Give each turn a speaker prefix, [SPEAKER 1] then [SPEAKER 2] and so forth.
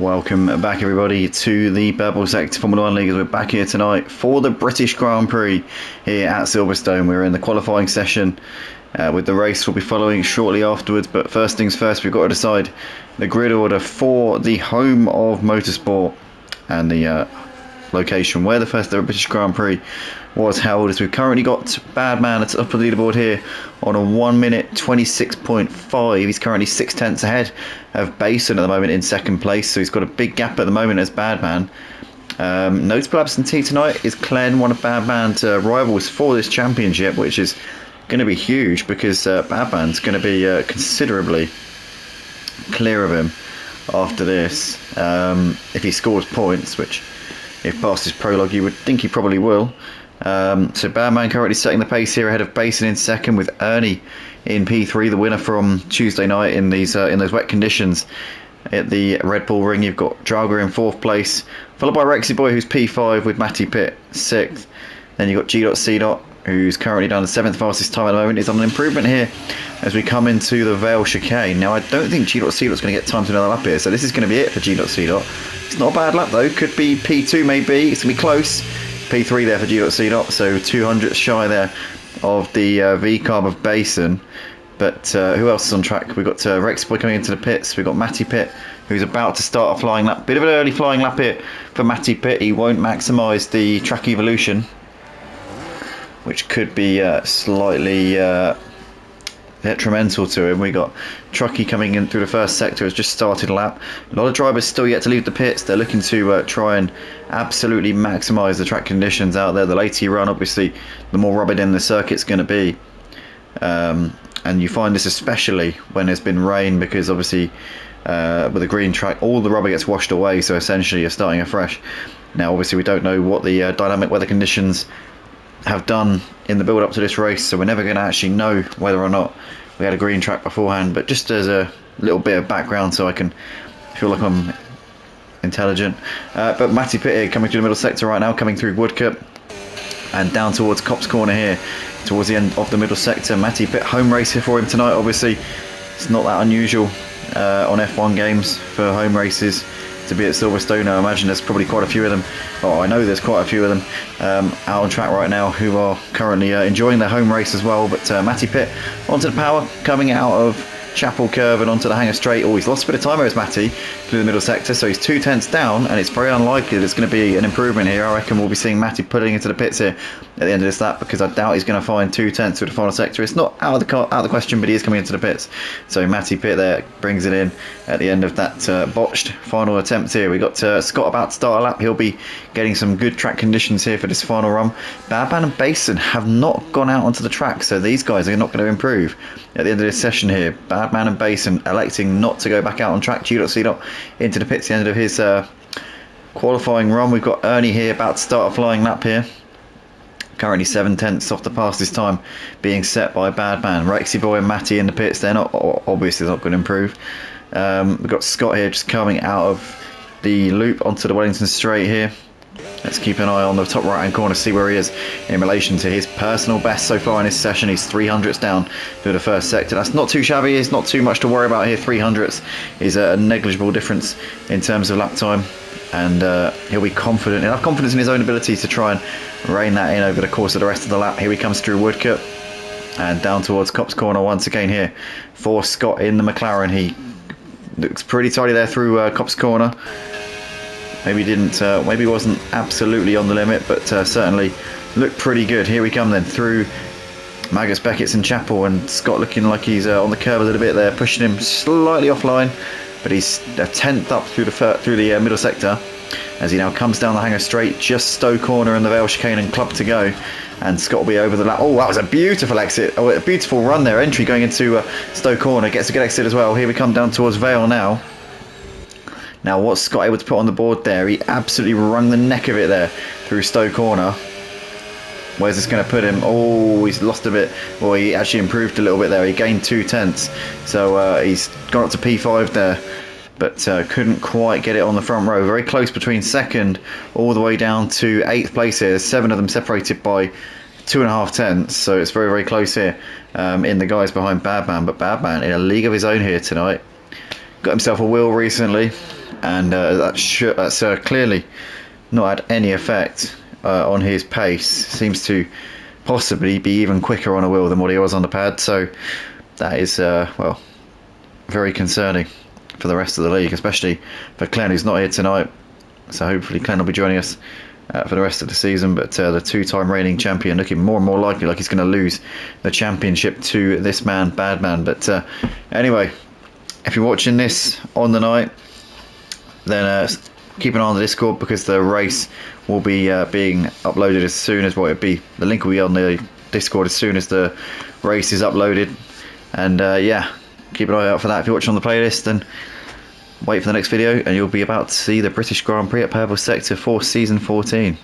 [SPEAKER 1] Welcome back everybody to the Purple Sector Formula 1 League as we're back here tonight for the British Grand Prix here at Silverstone. We're in the qualifying session with the race we'll be following shortly afterwards, but first things first, we've got to decide the grid order for the home of motorsport and the location where the first ever British Grand Prix was held, as we've currently got Badman at the top of the leaderboard here on a 1 minute 26.5. He's currently 6 tenths ahead of Basin at the moment in second place, so he's got a big gap at the moment as Badman. Notable absentee tonight is Glenn, one of Badman's rivals for this championship, which is going to be huge because Badman's going to be considerably clear of him after this if he scores points, which if past his prologue you would think he probably will. So Badman currently setting the pace here ahead of Basin in second, with Ernie in P3, the winner from Tuesday night in these in those wet conditions at the Red Bull Ring. You've got Drager in fourth place, followed by Rexy Boy, who's P5, with Matty Pitt sixth. Then you've got G.C. who's currently down the seventh fastest time at the moment. Is on an improvement here as we come into the Vale chicane. Now I don't think G.C. is going to get time to another lap here, so this is going to be it for G.C. It's not a bad lap though, could be P2 maybe, it's going to be close. P3 there for G.C. so 200 shy there of the V-carb of Basin. But who else is on track? We've got Rexy Boy coming into the pits. We've got Matty Pitt, who's about to start a flying lap. Bit of an early flying lap here for Matty Pitt. He won't maximise the track evolution, which could be slightly detrimental to him. We got Truckee coming in through the first sector, has just started a lap. A lot of drivers still yet to leave the pits. They're looking to try and absolutely maximise the track conditions out there. The later you run, obviously, the more rubbed in the circuit's going to be. And you find this especially when there's been rain, because obviously with a green track, all the rubber gets washed away, so essentially you're starting afresh. Now obviously we don't know what the dynamic weather conditions have done in the build up to this race, so we're never going to actually know whether or not we had a green track beforehand. But just as a little bit of background so I can feel like I'm intelligent, but Matty Pitt here coming through the middle sector right now, coming through Woodcote and down towards Copse Corner here towards the end of the middle sector. Matty Pitt, home race here for him tonight. Obviously it's not that unusual on F1 games for home races to be at Silverstone. I imagine there's probably quite a few of them, I know there's quite a few of them out on track right now who are currently enjoying their home race as well. But Matty Pitt onto the power, coming out of Chapel Curve and onto the Hangar Straight. He's lost a bit of time here as Matty through the middle sector, so he's 2 tenths down, and it's very unlikely that it's going to be an improvement here. I reckon we'll be seeing Matty putting into the pits here at the end of this lap, because I doubt he's going to find 2 tenths through the final sector. It's not out of the question, but he is coming into the pits. So Matty Pitt there brings it in at the end of that botched final attempt here. We got Scott about to start a lap. He'll be getting some good track conditions here for this final run. Badman and Basin have not gone out onto the track, so these guys are not going to improve at the end of this session here. Badman and Basin electing not to go back out on track. G.C. into the pits at the end of his qualifying run. We've got Ernie here about to start a flying lap here. Currently 7 tenths off the fastest time being set by Badman. Rexy Boy and Matty in the pits. They're not obviously not going to improve. We've got Scott here just coming out of the loop onto the Wellington Straight here. Let's keep an eye on the top right hand corner, see where he is in relation to his personal best so far in this session. He's 300ths down through the first sector. That's not too shabby. It's not too much to worry about here. 300ths is a negligible difference in terms of lap time, and he'll be enough confidence in his own ability to try and rein that in over the course of the rest of the lap. Here he comes through Woodcote and down towards Copse Corner once again here for Scott in the McLaren. He looks pretty tidy there through Copse Corner. Maybe maybe wasn't absolutely on the limit, but certainly looked pretty good. Here we come then through Magus, Beckett's and Chapel, and Scott looking like he's on the curve a little bit there, pushing him slightly offline, but he's a tenth up through the middle sector as he now comes down the Hangar Straight, just Stowe Corner and the Vale chicane and club to go. And Scott will be over the lap. Oh, that was a beautiful exit. A beautiful run there. Entry going into Stowe Corner. Gets a good exit as well. Here we come down towards Vale now. Now, what's Scott able to put on the board there? He absolutely wrung the neck of it there through Stowe Corner. Where's this going to put him? Oh, he's lost a bit. Well, he actually improved a little bit there. He gained 2 tenths. So he's gone up to P5 there, but couldn't quite get it on the front row. Very close between second all the way down to 8th place here. There's 7 of them separated by 2.5 tenths. So it's very, very close here in the guys behind Badman. But Badman in a league of his own here tonight. Got himself a wheel recently. and that's clearly not had any effect on his pace. Seems to possibly be even quicker on a wheel than what he was on the pad, so that is well, very concerning for the rest of the league, especially for Glenn, who's not here tonight. So hopefully Glenn will be joining us for the rest of the season, but the two-time reigning champion looking more and more likely like he's going to lose the championship to this man, Badman. But anyway, if you're watching this on the night, then keep an eye on the Discord, because the race will be being uploaded as soon as, well, it'll be, the link will be on the Discord as soon as the race is uploaded. And yeah, keep an eye out for that. If you're watching on the playlist, then wait for the next video and you'll be about to see the British Grand Prix at Purple Sector for Season 14.